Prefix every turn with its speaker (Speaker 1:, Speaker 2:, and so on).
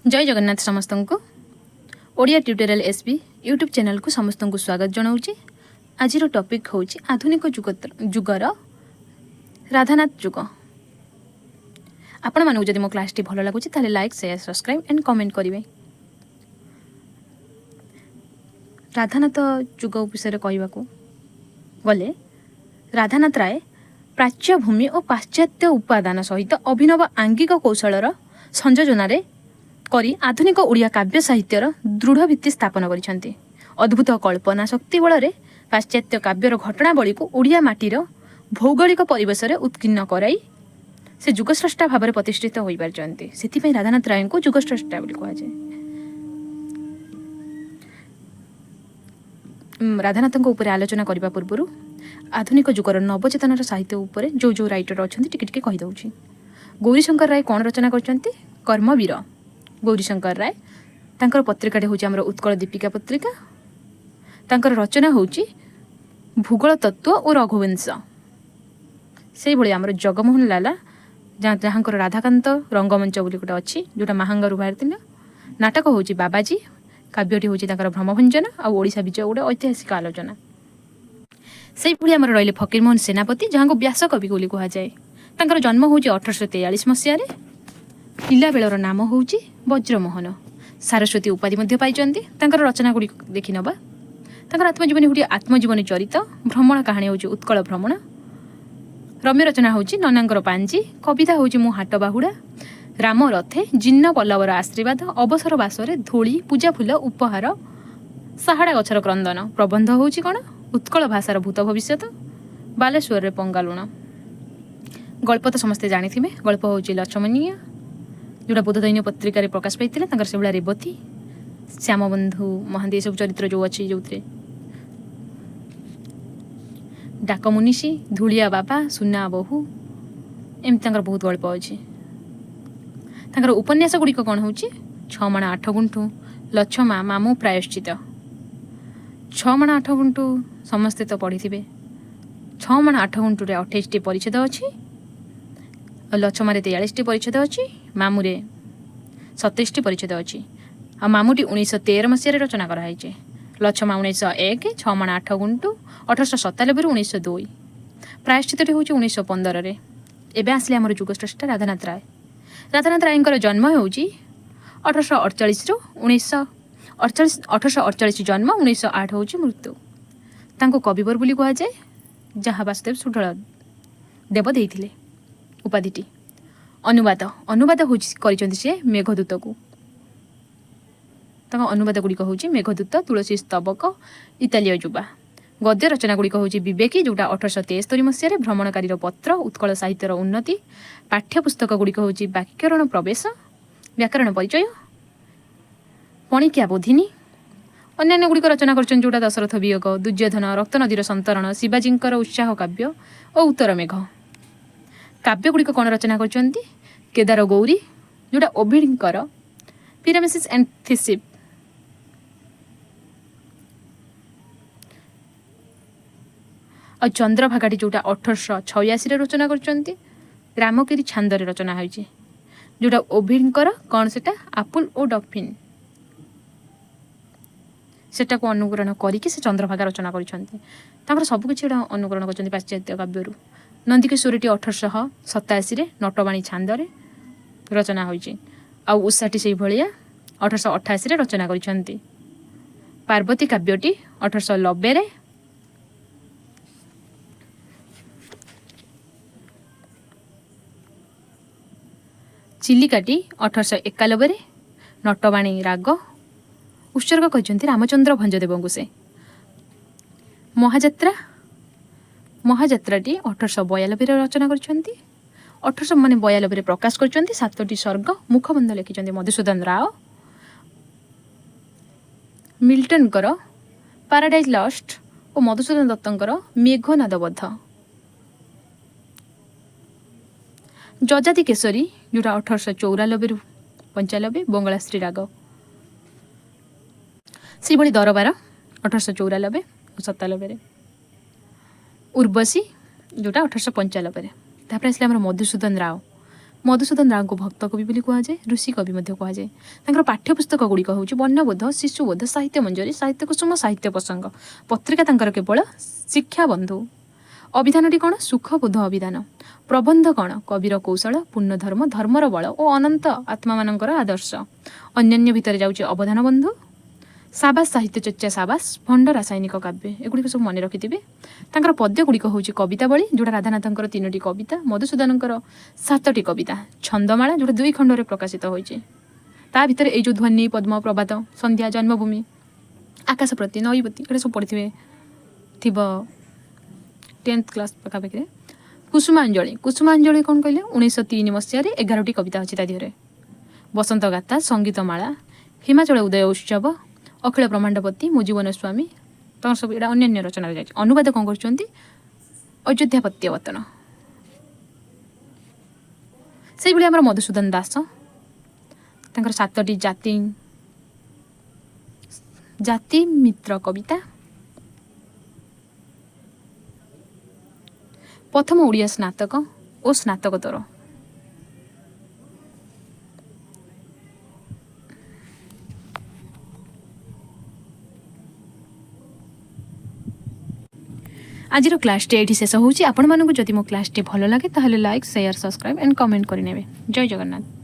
Speaker 1: जय जगन्नाथ समस्त को Odia tutorial SB YouTube channel को समस्त को स्वागत जनाऊँगी। आज टॉपिक हूँ आधुनिक जुगर राधानाथ जुग। आपण मानक जदि मो क्लास टी भल लगुच ताले like share subscribe and comment करेंगे। राधानाथ जुग विषय कहवाक गले राधानाथ राय प्राच्य भूमि और पाश्चात्य उपादान सहित अभिनव आंगिक कौशलर संयोजन करी आधुनिक ओडिया काव्य साहित्यर दृढ़ भित्ति स्थापन करिसेंती। अद्भुत कल्पना शक्ति बल पाश्चात्य काव्यर घटनावली को ओडिया माटीर भौगोलिक परिवेश में उत्कीर्ण कराई से जुगस्रष्टा भाव में प्रतिष्ठित हो पार्टी। से राधानाथ राय को जुगस्रष्टा कहुए। राधानाथ उपर आलोचना करने पूर्व आधुनिक जुगर नवचेतनार साहित्य उपर जो जो राइटर अच्छा टिके कहीदे। गौरीशंकर राय कौन रचना करछंती? कर्मवीर गौरीशंकर राय तांकर पत्रिकाटे हूँ आमर उत्कल दीपिका पत्रिका। तांकर रचना हूँ भूगोल तत्व और रघुवंश। से भली आमर जगमोहन लाला जहाँ राधाकांत रंगमंच बोली गोटे अच्छी जोटा महांगारू बाहर नाटक हूँ बाबाजी। काव्यटी हूँ भ्रमभंजन और ओडिशा विजय गोटे ऐतिहासिक आलोचना। से भली आमर रही फकीरमोहन सेनापति जहाँ को व्यास कवि बोली कहुए। तांकर जन्म हूँ 1843 मसीह। पिला बेलर नाम हूँ वज्रमोहन। सारस्वती उपाधि पाई। रचना गुड़ी देखी नवा। आत्मजीवनी हूँ आत्मजीवनी चरित। भ्रमण कहानी हूँ उत्कल भ्रमण। रम्य रचना हूँ ननांगर पांजी। कविता हूँ मु हाट बाहुड़ा। राम रथे जिन्न पल्लवर आशीर्वाद। अवसर बासरे धूली पूजा फूल उपहार। साहाड़ा गछर क्रंदन। प्रबंध हूँ कौन उत्कल भाषार भूत भविष्य। बालेश्वर पंगालुण। गल्प तो समस्ते जानी। गल्प हूँ लक्ष्मणीय जोटा बोध दैन्य पत्रिका प्रकाश पाई। से भाया रेवती श्यामबंधु महांती सब चरित्र जो अच्छी जो डाक मुनिषी धूलिया बाबा सुना बहु एमती बहुत गल्प अच्छी। उपन्यास गुड़िक कौन हूँ 6 माण 8 गुंठु लक्ष्मा मामू प्रायश्चित। 6 माण 8 गुंठु समस्ते तो पढ़ी थे। 6 माण 8 गुंठु 28 परिच्छेद अच्छी। लक्ष्मार 43 परिच्छेद अच्छी। मामूरे 27 परिच्छेद अच्छी। आ मामूटी 1913 मसीह रचना कराई। लक्ष्मा 1901 6 माण 8 गुंठु 1897 1902। प्रायश्चित हूँ 1915। एवं आसले आमर जुगस्रष्टा राधानाथ राय। राधानाथ राय जन्म हूँ 1848 1848 जन्म 1908 हूँ मृत्यु। तांको कविवर बोली कहुए जहाँ वासुदेव सुढल देव देइथिले उपाधिटी। अनुवाद अनुवाद हूँ से मेघदूत को। अनुवाद गुड़िक हूँ मेघदूत तुलसी स्तबक इतालीय युवा। गद्य रचना गुड़िक हूँ विवेकी जोटा 1873 मसीह। भ्रमणकारी पत्र उत्कल साहित्यर उन्नति। पाठ्यपुस्तक गुड़िक हूँ व्याकरण प्रवेश व्याकरण परिचय पणिकिया बोधिनी। अन्य गुड़िक रचना कर जोटा दशरथ वियोग दुर्योधन रक्त नदीर संतरण शिवाजी उत्साह काव्य और उत्तर मेघ। काव्य गुड़िक कौन रचना कर केदार गौरी जोटा ओभिडकर पिरामिसिस एंड थिसिप। और चंद्रभागाटी जोटा 1886 रचना कर रामगिरी छांदरे रचना होती जोटा ओभिडकर कौन सेटा आपुल और डफिन सेटा को अनुकरण करके से चंद्रभागा रचना कर सबकि अनुकरण कर पाश्चात्य काव्यरू। नंदिकेश्वरटी 1887 नटवाणी छांदरे रचना होती। आ उषाटी से भाया 1888 रचना कर। पार्वती काव्यटी 1890। चिलिकाटी 1891 नटवाणी राग उत्सर्ग कर रामचंद्र भंजदेव को। से महाजात्रा महाजात्राटी 1892 रचना कर 1892 प्रकाश कर 7टी सर्ग मुखबंध लिखिं मधुसूदन राव। मिल्टनकर पैराडाइज लस्ट और मधुसूदन दत्तर मेघनादबद्ध। जजाति केसरी जोटा 1894 95 बंगला स्त्री राग। से भली दरबार 1894 और 97। उर्वशी जोटा 1895। तापर आसले आमर मधुसूदन राव मधुसूदन राव को भक्त कवि बोली कहुए ऋषि कवि कहुए पाठ्यपुस्तक गुड़िक हूँ वर्णबोध शिशुबोध साहित्य मंजरी साहित्य कुसुम साहित्य प्रसंग पत्रिका केवल शिक्षा बंधु अभिधानटी कौन सुखबोध अभिधान प्रबंध कौन कविर कौशल पूर्ण धर्म धर्मर बल और अनंत आत्मा मानकर आदर्श अन्यान्य भितर जाऊँचे अवधान बंधु साबास साहित्य चर्चा साबास भंड रासायनिक काव्य एगुड़ी सब मन रखिथे पद्य गुड़िक हूँ कवितावली जोटा राधानाथ तीनोटी कविता मधुसूदन 7टी कविता छंदमाला जोटा 2 खंड प्रकाशित होती ता भितर ये जो ध्वनि पद्म प्रभात संध्या जन्मभूमि आकाश प्रति नईवती ये सब पढ़ी थी 10th क्लास पाखापाखि कुसुमांजलि कौन कहले 1903 मसीह 11टी कविता अच्छी तादिहरे बसंत गाथा संगीतमाला हिमाचल उदय उत्सव अखिल ब्रह्मांडपति मो जीवन स्वामी तक सब यहाँ अन्य रचना जाए अनुवाद कौन कर अयोध्या प्रत्यावर्तन से भाई आम मधुसूदन दास 7टी जाति मित्र कविता प्रथम ओडिया स्नातक और स्नातकोत्तर आज क्लास ये शेष होची आपण मानक जदि मो क्लास भल लगे ताहले like share subscribe and comment करें जय जगन्नाथ।